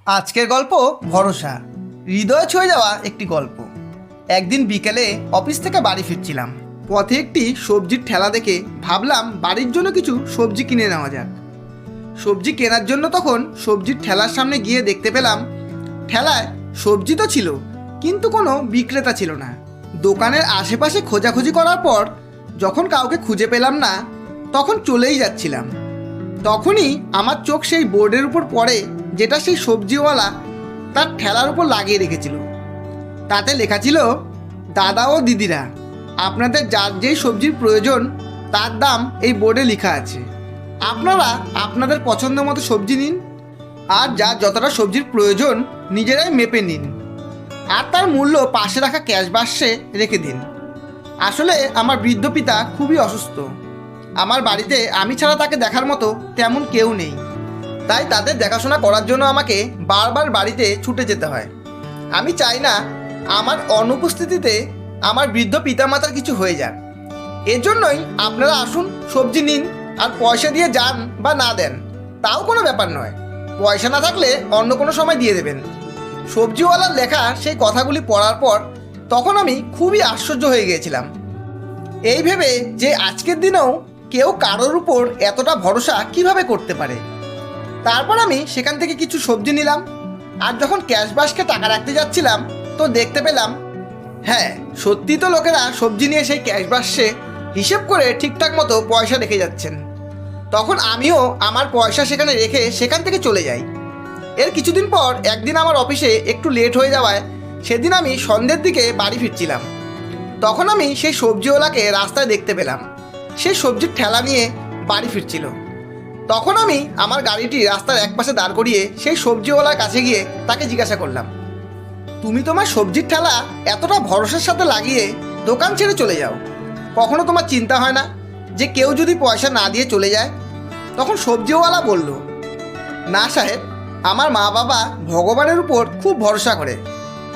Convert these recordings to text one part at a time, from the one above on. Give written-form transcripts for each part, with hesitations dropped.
আজকের গল্প ভরসা। হৃদয়ে ছুঁয়ে যাওয়া একটি গল্প। একদিন বিকেলে অফিস থেকে বাড়ি ফিরছিলাম। পথে একটি সবজির ঠেলা দেখে ভাবলাম বাড়ির জন্য কিছু সবজি কিনে নেওয়া যাক। সবজি কেনার জন্য তখন সবজির ঠেলার সামনে গিয়ে দেখতে পেলাম ঠেলায় সবজি তো ছিল, কিন্তু কোনো বিক্রেতা ছিল না। দোকানের আশেপাশে খোঁজাখুঁজি করার পর যখন কাউকে খুঁজে পেলাম না, তখন চলেই যাচ্ছিলাম। তখনই আমার চোখ সেই বোর্ডের উপর পড়ে, যেটা সেই সবজিওয়ালা তার ঠেলার উপর লাগিয়ে রেখেছিল। তাতে লেখা ছিল, দাদা ও দিদিরা, আপনাদের যার যেই সবজির প্রয়োজন তার দাম এই বোর্ডে লেখা আছে। আপনারা আপনাদের পছন্দ মতো সবজি নিন, আর যার যতটা সবজির প্রয়োজন নিজেরাই মেপে নিন, আর তার মূল্য পাশে রাখা ক্যাশ বাক্সে রেখে দিন। আসলে আমার বৃদ্ধ পিতা খুবই অসুস্থ। আমার বাড়িতে আমি ছাড়া তাকে দেখার মতো তেমন কেউ নেই, তাই তাদের দেখাশোনা করার জন্য আমাকে বারবার বাড়িতে ছুটে যেতে হয়। আমি চাই না আমার অনুপস্থিতিতে আমার বৃদ্ধ পিতামাতার কিছু হয়ে যাক। এজন্যই আপনারা আসুন, সবজি নিন, আর পয়সা দিয়ে যান বা না দেন তাও কোনো ব্যাপার নয়। পয়সা না থাকলে অন্য কোনো সময় দিয়ে দেবেন। সবজিওয়ালার লেখা সেই কথাগুলি পড়ার পর তখন আমি খুবই আশ্চর্য হয়ে গিয়েছিলাম, এই ভেবে যে আজকের দিনেও কেউ কারোর উপর এতটা ভরসা কিভাবে করতে পারে। তারপর আমি সেখান থেকে কিছু সবজি নিলাম, আর যখন ক্যাশ বাক্সে টাকা রাখতে যাচ্ছিলাম তো দেখতে পেলাম, হ্যাঁ, সত্যি তো লোকেরা সবজি নিয়ে সেই ক্যাশ বাক্সে হিসেব করে ঠিকঠাক মতো পয়সা রেখে যাচ্ছেন। তখন আমিও আমার পয়সা সেখানে রেখে সেখান থেকে চলে যাই। এর কিছুদিন পর একদিন আমার অফিসে একটু লেট হয়ে যাওয়ায় সেদিন আমি সন্ধ্যের দিকে বাড়ি ফিরছিলাম। তখন আমি সেই সবজিওয়ালাকে রাস্তায় দেখতে পেলাম, সেই সবজির ঠেলা নিয়ে বাড়ি ফিরছিল। তখন আমি আমার গাড়িটি রাস্তার একপাশে দাঁড় করিয়ে সেই সবজিওয়ালার কাছে গিয়ে তাকে জিজ্ঞাসা করলাম, তুমি তোমার সবজির ঠেলা এতটা ভরসার সাথে লাগিয়ে দোকান ছেড়ে চলে যাও, কখনো তোমার চিন্তা হয় না যে কেউ যদি পয়সা না দিয়ে চলে যায়? তখন সবজিওয়ালা বলল, না সাহেব, আমার মা বাবা ভগবানের উপর খুব ভরসা করে,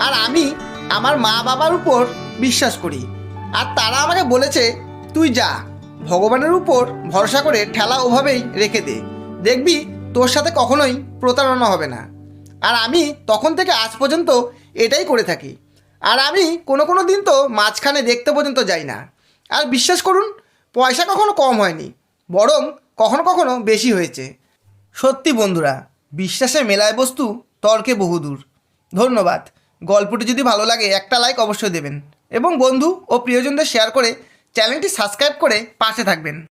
আর আমি আমার মা বাবার উপর বিশ্বাস করি। আর তারা আমাকে বলেছে, তুই যা, ভগবানের উপর ভরসা করে ঠেলা ওভাবেই রেখে দে, দেখবি তোর সাথে কখনোই প্রতারণা হবে না। আর আমি তখন থেকে আজ পর্যন্ত এটাই করে থাকি। আর আমি কোনো কোনো দিন তো মাঝখানে দেখতে পর্যন্ত যাই না। আর বিশ্বাস করুন, পয়সা কখনো কম হয়নি, বরং কখনো কখনো বেশি হয়েছে। সত্যি বন্ধুরা, বিশ্বাসে মেলায় বস্তু, তর্কে বহুদূর। ধন্যবাদ। গল্পটি যদি ভালো লাগে একটা লাইক অবশ্যই দেবেন, এবং বন্ধু ও প্রিয়জনদের শেয়ার করে চ্যানেলটি সাবস্ক্রাইব করে পাশে থাকবেন।